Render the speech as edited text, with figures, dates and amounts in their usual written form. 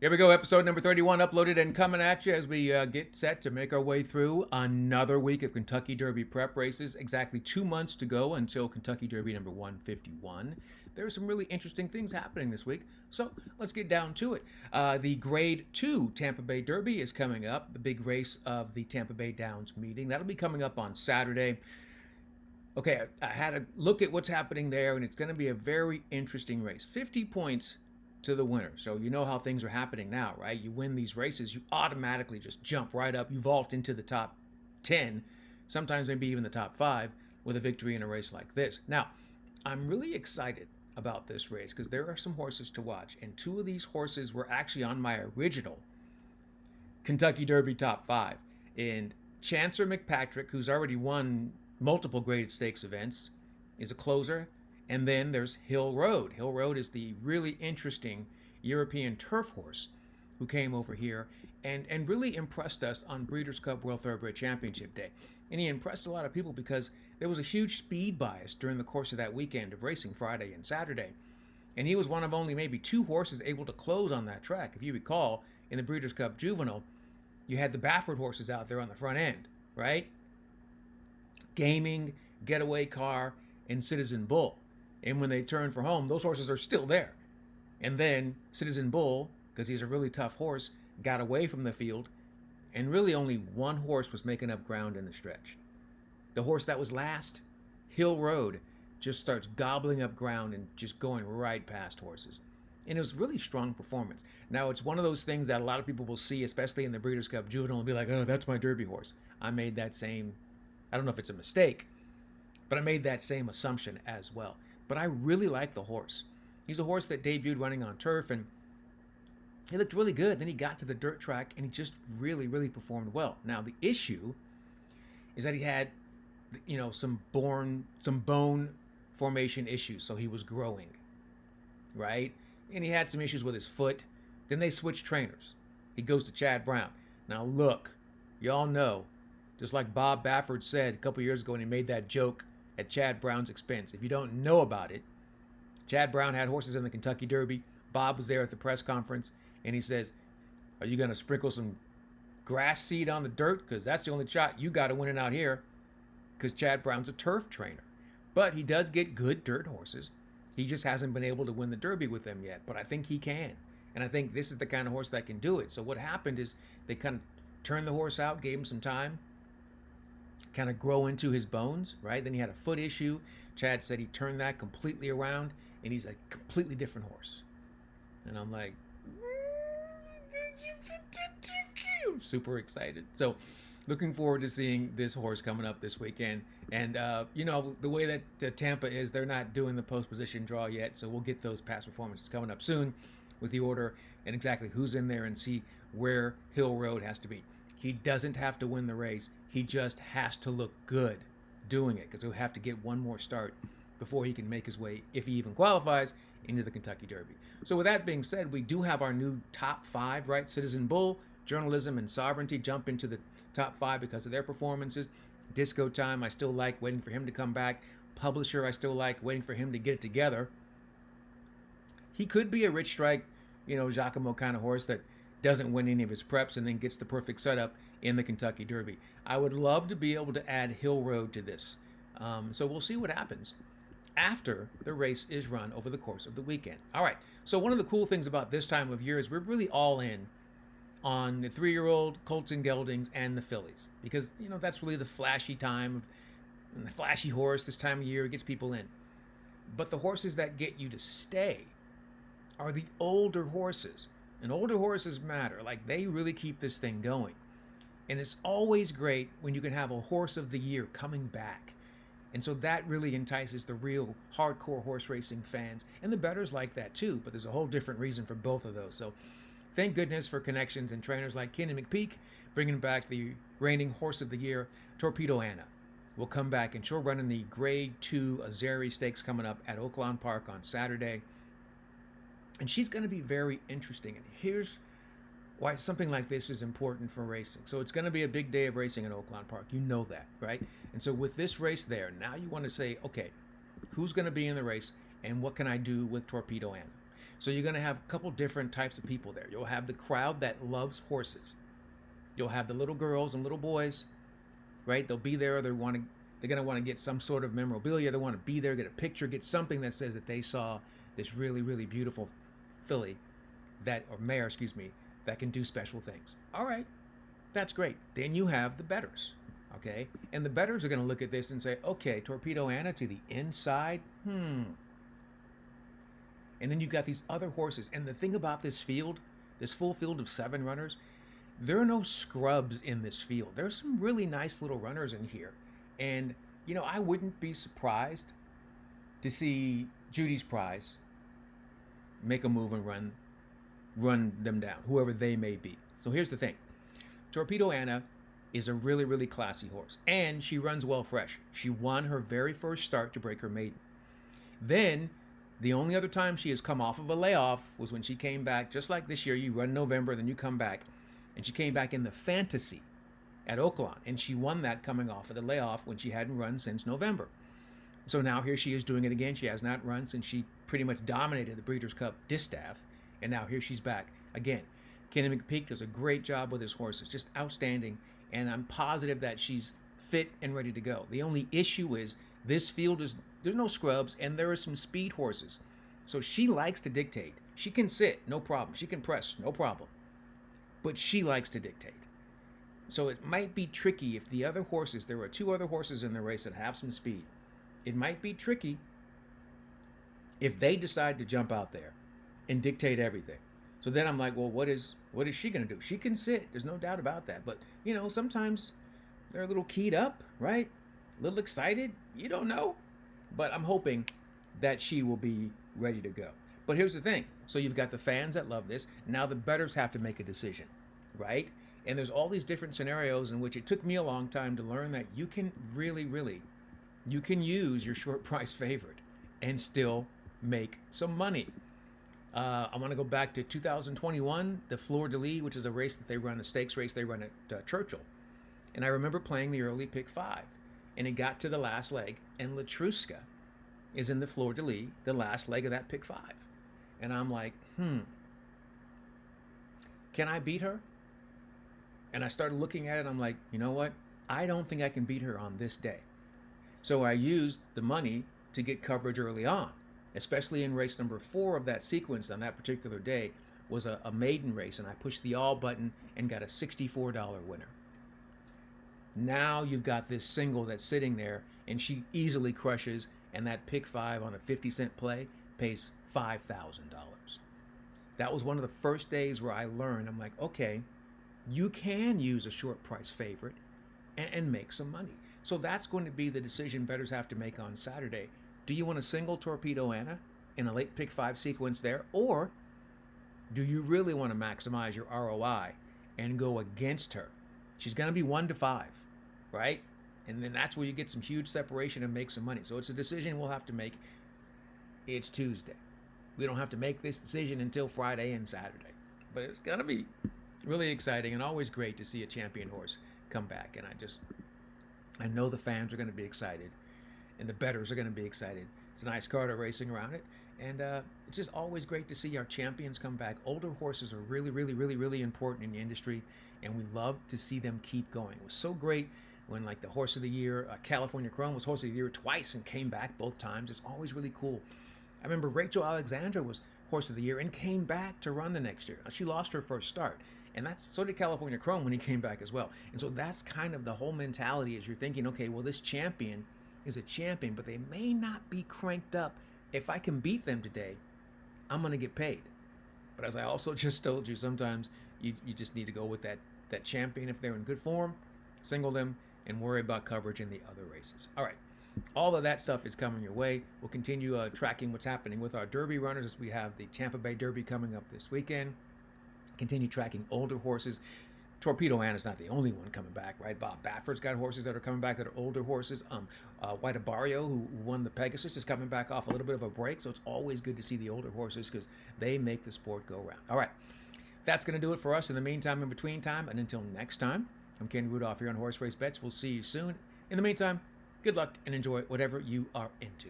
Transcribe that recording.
Here we go, episode number 31 uploaded and coming at you as we get set to make our way through another week of Kentucky Derby prep races. Exactly 2 months to go until Kentucky Derby number 151. There are some really interesting things happening this week, so let's get down to it. The Grade 2 Tampa Bay Derby is coming up, the big race of the Tampa Bay Downs meeting. That'll be coming up on Saturday. Okay, I had a look at what's happening there, and it's going to be a very interesting race. 50 points to the winner. So you know how things are happening now, right? You win these races, you automatically just jump right up. You vault into the top 10, sometimes maybe even the top 5 with a victory in a race like this. Now, I'm really excited about this race because there are some horses to watch, and 2 of these horses were actually on my original Kentucky Derby top 5. And Chancer McPatrick, who's already won multiple graded stakes events, is a closer. And then there's Hill Road. Hill Road is the really interesting European turf horse who came over here and really impressed us on Breeders' Cup World Thoroughbred Championship Day. And he impressed a lot of people because there was a huge speed bias during the course of that weekend of racing Friday and Saturday. And he was one of only maybe 2 horses able to close on that track. If you recall, in the Breeders' Cup Juvenile, you had the Baffert horses out there on the front end, right? Gaming, Getaway Car, and Citizen Bull. And when they turn for home, those horses are still there. And then Citizen Bull, because he's a really tough horse, got away from the field. And really only one horse was making up ground in the stretch. The horse that was last, Hill Road, just starts gobbling up ground and just going right past horses. And it was really strong performance. Now, it's one of those things that a lot of people will see, especially in the Breeders' Cup Juvenile, and be like, oh, that's my Derby horse. I made that same, I don't know if it's a mistake, but I made that same assumption as well. But I really like the horse. He's a horse that debuted running on turf, and he looked really good. Then he got to the dirt track, and he just really, really performed well. Now, the issue is that he had, some bone formation issues, so he was growing, right? And he had some issues with his foot. Then they switched trainers. He goes to Chad Brown. Now, look, y'all know, just like Bob Baffert said a couple years ago when he made that joke at Chad Brown's expense. If you don't know about it, Chad Brown had horses in the Kentucky Derby. Bob was there at the press conference, and he says, are you going to sprinkle some grass seed on the dirt? Because that's the only shot you got to win it out here, because Chad Brown's a turf trainer. But he does get good dirt horses. He just hasn't been able to win the Derby with them yet, but I think he can. And I think this is the kind of horse that can do it. So what happened is they kind of turned the horse out, gave him some time, kind of grow into his bones, right? Then he had a foot issue. Chad said he turned that completely around, and he's a completely different horse. And I'm like, I'm super excited. So looking forward to seeing this horse coming up this weekend. And, the way that Tampa is, they're not doing the post position draw yet, so we'll get those past performances coming up soon with the order and exactly who's in there and see where Hill Road has to be. He doesn't have to win the race. He just has to look good doing it because he'll have to get one more start before he can make his way, if he even qualifies, into the Kentucky Derby. So with that being said, we do have our new top 5, right? Citizen Bull, Journalism, and Sovereignty jump into the top 5 because of their performances. Disco Time, I still like, waiting for him to come back. Publisher, I still like, waiting for him to get it together. He could be a Rich Strike, Giacomo kind of horse that doesn't win any of his preps and then gets the perfect setup in the Kentucky Derby. I would love to be able to add Hill Road to this. So we'll see what happens after the race is run over the course of the weekend. All right, so one of the cool things about this time of year is we're really all in on the 3-year-old Colts and Geldings and the fillies because, that's really the flashy time and the flashy horse this time of year. It gets people in. But the horses that get you to stay are the older horses. And older horses matter. Like, they really keep this thing going. And it's always great when you can have a horse of the year coming back. And so that really entices the real hardcore horse racing fans. And the bettors like that too, but there's a whole different reason for both of those. So thank goodness for connections and trainers like Kenny McPeak, bringing back the reigning horse of the year, Thorpedo Anna. Will come back, and she'll run in the Grade 2 Azeri Stakes coming up at Oaklawn Park on Saturday. And she's going to be very interesting. And here's why something like this is important for racing. So it's going to be a big day of racing at Oaklawn Park. You know that, right? And so with this race there, now you want to say, okay, who's going to be in the race and what can I do with Thorpedo Anna? So you're going to have a couple different types of people there. You'll have the crowd that loves horses. You'll have the little girls and little boys, right? They'll be there. They're going to want to get some sort of memorabilia. They want to be there, get a picture, get something that says that they saw this really, really beautiful filly or mare, that can do special things. All right, that's great. Then you have the bettors, okay? And the bettors are going to look at this and say, okay, Thorpedo Anna to the inside, And then you've got these other horses. And the thing about this field, this full field of 7 runners, there are no scrubs in this field. There's some really nice little runners in here. And, I wouldn't be surprised to see Judy's Prize make a move and run them down, whoever they may be. So here's the thing. Thorpedo Anna is a really, really classy horse, and she runs well fresh. She won her very first start to break her maiden. Then, the only other time she has come off of a layoff was when she came back, just like this year. You run in November, then you come back, and she came back in the Fantasy at Oaklawn, and she won that coming off of the layoff when she hadn't run since November. So now here she is doing it again. She has not run since she pretty much dominated the Breeders' Cup Distaff, and now here she's back again. Kenny McPeak does a great job with his horses, just outstanding, and I'm positive that she's fit and ready to go. The only issue is this field there's no scrubs, and there are some speed horses. So she likes to dictate. She can sit, no problem. She can press, no problem. But she likes to dictate. So it might be tricky if the other horses, there are 2 other horses in the race that have some speed. It might be tricky if they decide to jump out there and dictate everything. So then I'm like, well, what is she going to do? She can sit. There's no doubt about that. But, sometimes they're a little keyed up, right? A little excited. You don't know. But I'm hoping that she will be ready to go. But here's the thing. So you've got the fans that love this. Now the bettors have to make a decision, right? And there's all these different scenarios in which it took me a long time to learn that you can really, really, you can use your short price favorite and still make some money. I want to go back to 2021, the Fleur de Lis, which is a race that they run, a stakes race they run at Churchill. And I remember playing the early pick 5. And it got to the last leg, and Latruska is in the Fleur de Lis, the last leg of that pick 5. And I'm like, can I beat her? And I started looking at it, I'm like, you know what? I don't think I can beat her on this day. So I used the money to get coverage early on, especially in race number 4 of that sequence on that particular day was a maiden race, and I pushed the all button and got a $64 winner. Now you've got this single that's sitting there, and she easily crushes, and that pick 5 on a 50-cent play pays $5,000. That was one of the first days where I learned, I'm like, okay, you can use a short price favorite and make some money. So that's going to be the decision bettors have to make on Saturday. Do you want to single Thorpedo Anna in a late pick 5 sequence there, or do you really want to maximize your ROI and go against her? She's going to be 1-5, right? And then that's where you get some huge separation and make some money. So it's a decision we'll have to make. It's Tuesday. We don't have to make this decision until Friday and Saturday. But it's going to be really exciting and always great to see a champion horse come back. And I know the fans are going to be excited, and the bettors are going to be excited. It's a nice car to racing around it. And it's just always great to see our champions come back. Older horses are really, really, really, really important in the industry, and we love to see them keep going. It was so great when, like, the Horse of the Year, California Chrome was Horse of the Year twice and came back both times. It's always really cool. I remember Rachel Alexandra was Horse of the Year and came back to run the next year. She lost her first start, and so did California Chrome when he came back as well. And so that's kind of the whole mentality, as you're thinking, okay, well, this champion is a champion, but they may not be cranked up. If I can beat them today, I'm going to get paid. But as I also just told you, sometimes you just need to go with that champion if they're in good form, single them, and worry about coverage in the other races. All right. All of that stuff is coming your way. We'll continue tracking what's happening with our Derby runners as we have the Tampa Bay Derby coming up this weekend. Continue tracking older horses. Thorpedo Anna's not the only one coming back, right? Bob Baffert's got horses that are coming back that are older horses. White Barrio, who won the Pegasus, is coming back off a little bit of a break, so it's always good to see the older horses because they make the sport go round. All right, that's going to do it for us in the meantime, in between time, and until next time, I'm Ken Rudulph here on Horse Race Bets. We'll see you soon. In the meantime, good luck and enjoy whatever you are into.